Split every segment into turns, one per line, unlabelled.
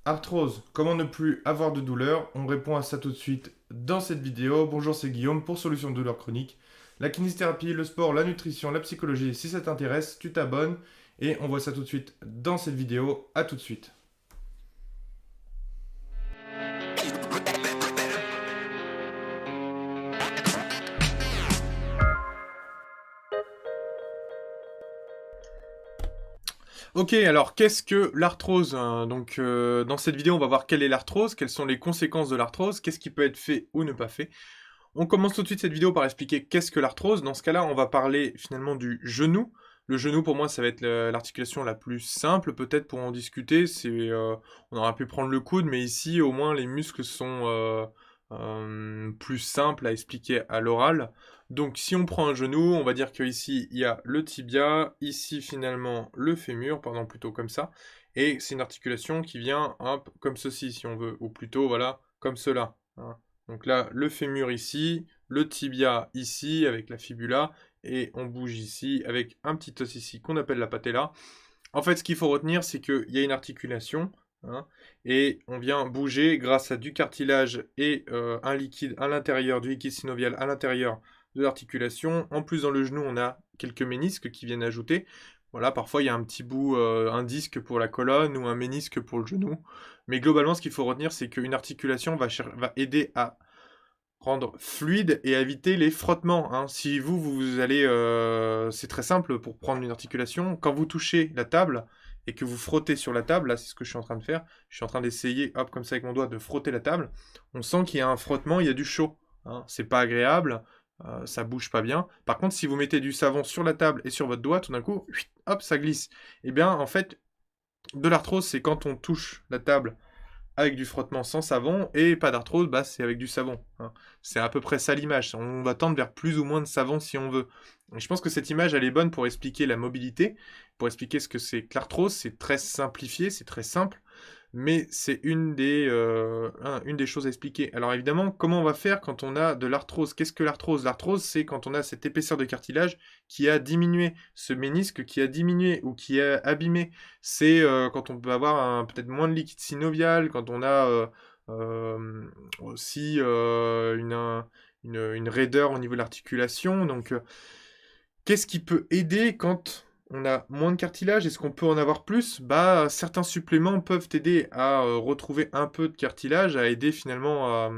Arthrose, comment ne plus avoir de douleur? On répond à ça tout de suite dans cette vidéo. Bonjour, c'est Guillaume pour Solutions de douleur chronique. La kinésithérapie, le sport, la nutrition, la psychologie, si ça t'intéresse, tu t'abonnes et on voit ça tout de suite dans cette vidéo. À tout de suite. Ok, alors qu'est-ce que l'arthrose? Dans cette vidéo, on va voir quelle est l'arthrose, quelles sont les conséquences de l'arthrose, qu'est-ce qui peut être fait ou ne pas fait. On commence tout de suite cette vidéo par expliquer qu'est-ce que l'arthrose. Dans ce cas-là, on va parler finalement du genou. Le genou, pour moi, ça va être l'articulation la plus simple, peut-être pour en discuter. On aurait pu prendre le coude, mais ici, au moins, les muscles sont plus simples à expliquer à l'oral. Donc, si on prend un genou, on va dire qu'ici, il y a le tibia, ici, finalement, le fémur, pardon, plutôt comme ça. Et c'est une articulation qui vient un peu comme ceci, si on veut, ou plutôt, voilà, comme cela, hein. Donc là, le fémur ici, le tibia ici avec la fibula, et on bouge ici avec un petit os ici qu'on appelle la patella. En fait, ce qu'il faut retenir, c'est qu'il y a une articulation, hein, et on vient bouger grâce à du cartilage et un liquide à l'intérieur, du liquide synovial à l'intérieur de l'articulation. En plus, dans le genou, on a quelques ménisques qui viennent ajouter. Voilà, parfois il y a un petit bout, un disque pour la colonne ou un ménisque pour le genou. Mais globalement, ce qu'il faut retenir, c'est qu'une articulation va aider à rendre fluide et à éviter les frottements, hein. Si vous allez... c'est très simple pour prendre une articulation. Quand vous touchez la table et que vous frottez sur la table, là c'est ce que je suis en train de faire, je suis en train d'essayer, hop, comme ça avec mon doigt, de frotter la table, on sent qu'il y a un frottement, il y a du chaud, hein. C'est pas agréable, ça bouge pas bien. Par contre, si vous mettez du savon sur la table et sur votre doigt, tout d'un coup, hop, ça glisse. Et bien, en fait, de l'arthrose, c'est quand on touche la table avec du frottement sans savon, et pas d'arthrose, bah, c'est avec du savon, hein. C'est à peu près ça l'image. On va tendre vers plus ou moins de savon si on veut. Et je pense que cette image, elle est bonne pour expliquer la mobilité, pour expliquer ce que c'est que l'arthrose. C'est très simplifié, c'est très simple, mais c'est une des choses à expliquer. Alors évidemment, comment on va faire quand on a de l'arthrose? Qu'est-ce que l'arthrose? L'arthrose, c'est quand on a cette épaisseur de cartilage qui a diminué, ce ménisque qui a diminué ou qui a abîmé. C'est quand on peut avoir peut-être moins de liquide synovial, quand on a aussi une raideur au niveau de l'articulation. Donc, qu'est-ce qui peut aider quand on a moins de cartilage? Est-ce qu'on peut en avoir plus? Bah, certains suppléments peuvent aider à retrouver un peu de cartilage, à aider finalement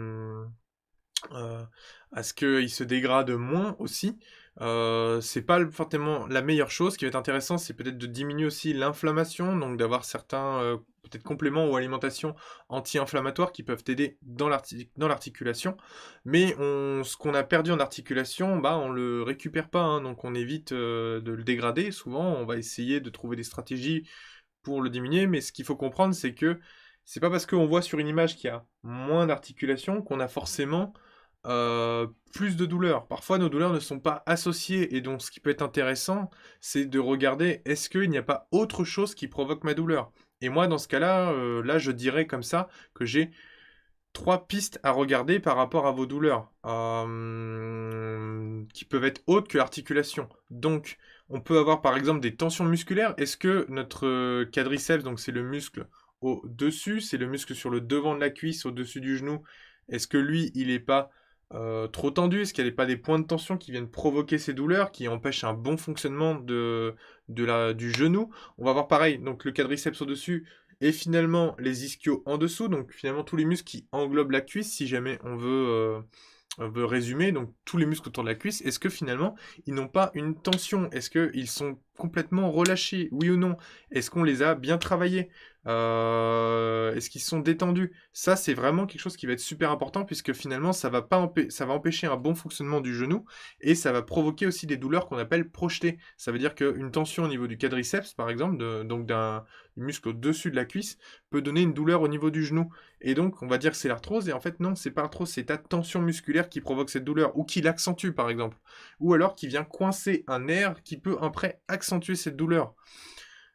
euh, à ce qu'il se dégrade moins aussi. C'est pas forcément la meilleure chose. Ce qui va être intéressant, c'est peut-être de diminuer aussi l'inflammation, donc d'avoir certains peut-être compléments ou alimentations anti-inflammatoires qui peuvent aider dans l'articulation. Mais ce qu'on a perdu en articulation, bah, on le récupère pas, hein, donc on évite de le dégrader. Souvent, on va essayer de trouver des stratégies pour le diminuer, mais ce qu'il faut comprendre, c'est que c'est pas parce qu'on voit sur une image qu'il y a moins d'articulation qu'on a forcément plus de douleurs. Parfois, nos douleurs ne sont pas associées, et donc ce qui peut être intéressant, c'est de regarder est-ce qu'il n'y a pas autre chose qui provoque ma douleur. Et moi, dans ce cas-là, là, je dirais comme ça que j'ai trois pistes à regarder par rapport à vos douleurs, qui peuvent être autres que l'articulation. Donc, on peut avoir par exemple des tensions musculaires. Est-ce que notre quadriceps, donc c'est le muscle au-dessus, c'est le muscle sur le devant de la cuisse, au-dessus du genou, est-ce que lui, il n'est pas trop tendu? Est-ce qu'il n'y a pas des points de tension qui viennent provoquer ces douleurs, qui empêchent un bon fonctionnement du genou? On va voir pareil, donc le quadriceps au-dessus, et finalement les ischios en dessous, donc finalement tous les muscles qui englobent la cuisse, si jamais on veut résumer, donc tous les muscles autour de la cuisse, est-ce que finalement ils n'ont pas une tension? Est-ce qu'ils sont complètement relâchés, oui ou non? Est-ce qu'on les a bien travaillés? Est-ce qu'ils sont détendus? Ça, c'est vraiment quelque chose qui va être super important, puisque finalement ça va pas ça va empêcher un bon fonctionnement du genou, et ça va provoquer aussi des douleurs qu'on appelle projetées. Ça veut dire qu'une tension au niveau du quadriceps, par exemple, donc d'un muscle au-dessus de la cuisse, peut donner une douleur au niveau du genou. Et donc, on va dire que c'est l'arthrose, et en fait, non, c'est pas l'arthrose, c'est ta tension musculaire qui provoque cette douleur, ou qui l'accentue, par exemple. Ou alors qui vient coincer un nerf qui peut après accentuer cette douleur.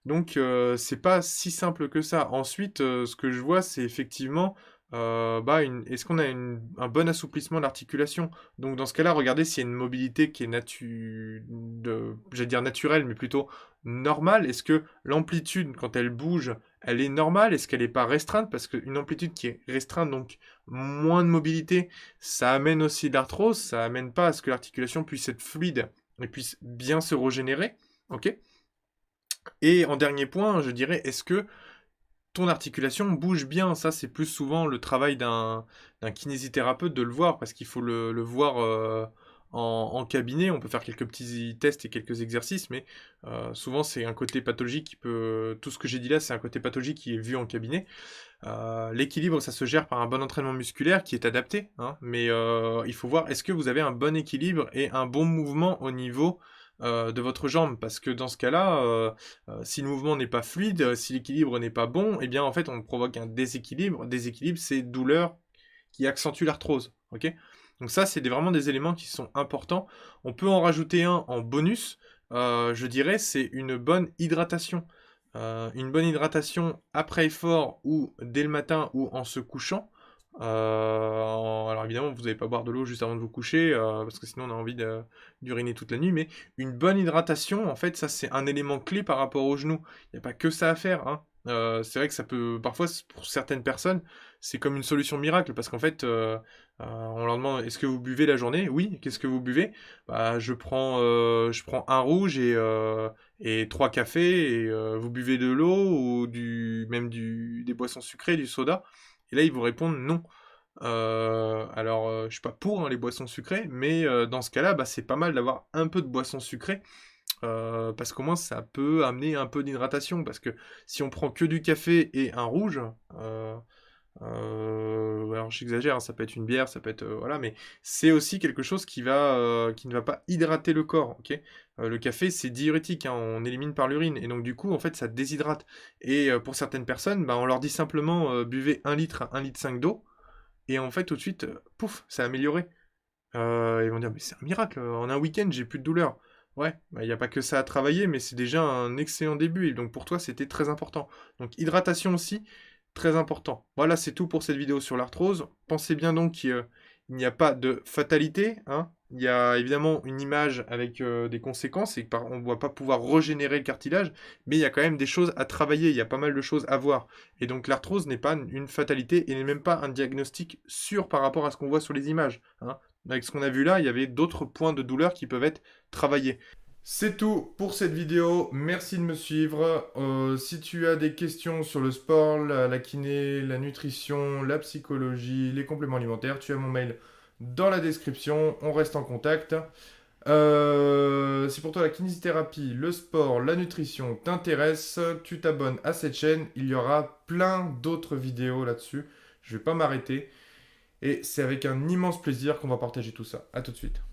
Donc, c'est pas si simple que ça. Ensuite, ce que je vois, c'est effectivement, bah, est-ce qu'on a un bon assouplissement de l'articulation? Donc, dans ce cas-là, regardez s'il y a une mobilité qui est j'allais dire naturelle, mais plutôt normale? Est-ce que l'amplitude, quand elle bouge, elle est normale? Est-ce qu'elle n'est pas restreinte? Parce qu'une amplitude qui est restreinte, donc moins de mobilité, ça amène aussi de l'arthrose, ça amène pas à ce que l'articulation puisse être fluide et puisse bien se régénérer, ok? Et en dernier point, je dirais, est-ce que ton articulation bouge bien? Ça, c'est plus souvent le travail d'un kinésithérapeute de le voir, parce qu'il faut le voir en cabinet. On peut faire quelques petits tests et quelques exercices, mais souvent c'est un côté pathologique qui peut... Tout ce que j'ai dit là, c'est un côté pathologique qui est vu en cabinet. L'équilibre, ça se gère par un bon entraînement musculaire qui est adapté, hein, mais il faut voir, est-ce que vous avez un bon équilibre et un bon mouvement au niveau de votre jambe? Parce que dans ce cas-là, si le mouvement n'est pas fluide, si l'équilibre n'est pas bon, eh bien en fait on provoque un déséquilibre. Déséquilibre, c'est douleur qui accentue l'arthrose, ok? Donc ça, c'est vraiment des éléments qui sont importants. On peut en rajouter un en bonus, je dirais, c'est une bonne hydratation. Une bonne hydratation après effort ou dès le matin ou en se couchant. Alors évidemment, vous n'allez pas boire de l'eau juste avant de vous coucher, parce que sinon on a envie d'uriner toute la nuit, mais une bonne hydratation, en fait, ça c'est un élément clé par rapport aux genoux. Il n'y a pas que ça à faire, hein. C'est vrai que ça peut, parfois, pour certaines personnes, c'est comme une solution miracle, parce qu'en fait, on leur demande, est-ce que vous buvez la journée? Oui. Qu'est-ce que vous buvez? Bah, je prends un rouge et 3 cafés, et vous buvez de l'eau ou des boissons sucrées, du soda? Et là, ils vous répondent non. Alors, je suis pas pour, hein, les boissons sucrées, mais dans ce cas-là, bah, c'est pas mal d'avoir un peu de boissons sucrées, parce qu'au moins ça peut amener un peu d'hydratation. Parce que si on prend que du café et un rouge, euh, alors j'exagère, hein, ça peut être une bière, ça peut être voilà, mais c'est aussi quelque chose qui ne va pas hydrater le corps, ok? Le café c'est diurétique, hein, on élimine par l'urine et donc du coup en fait ça déshydrate. Et pour certaines personnes, bah, on leur dit simplement buvez 1 litre 5 d'eau et en fait tout de suite, pouf, c'est amélioré. Ils vont dire mais c'est un miracle, en un week-end j'ai plus de douleur. Ouais, bah, il n'y a pas que ça à travailler, mais c'est déjà un excellent début et donc pour toi c'était très important. Donc hydratation aussi, très important. Voilà, c'est tout pour cette vidéo sur l'arthrose. Pensez bien donc qu'il n'y a pas de fatalité, hein. Il y a évidemment une image avec des conséquences et on ne va pas pouvoir régénérer le cartilage, mais il y a quand même des choses à travailler, il y a pas mal de choses à voir. Et donc l'arthrose n'est pas une fatalité et n'est même pas un diagnostic sûr par rapport à ce qu'on voit sur les images, hein. Avec ce qu'on a vu là, il y avait d'autres points de douleur qui peuvent être travaillés. C'est tout pour cette vidéo, merci de me suivre. Si tu as des questions sur le sport, la kiné, la nutrition, la psychologie, les compléments alimentaires, tu as mon mail dans la description, on reste en contact. Si pour toi la kinésithérapie, le sport, la nutrition t'intéresse, tu t'abonnes à cette chaîne, il y aura plein d'autres vidéos là-dessus, je vais pas m'arrêter. Et c'est avec un immense plaisir qu'on va partager tout ça. A tout de suite.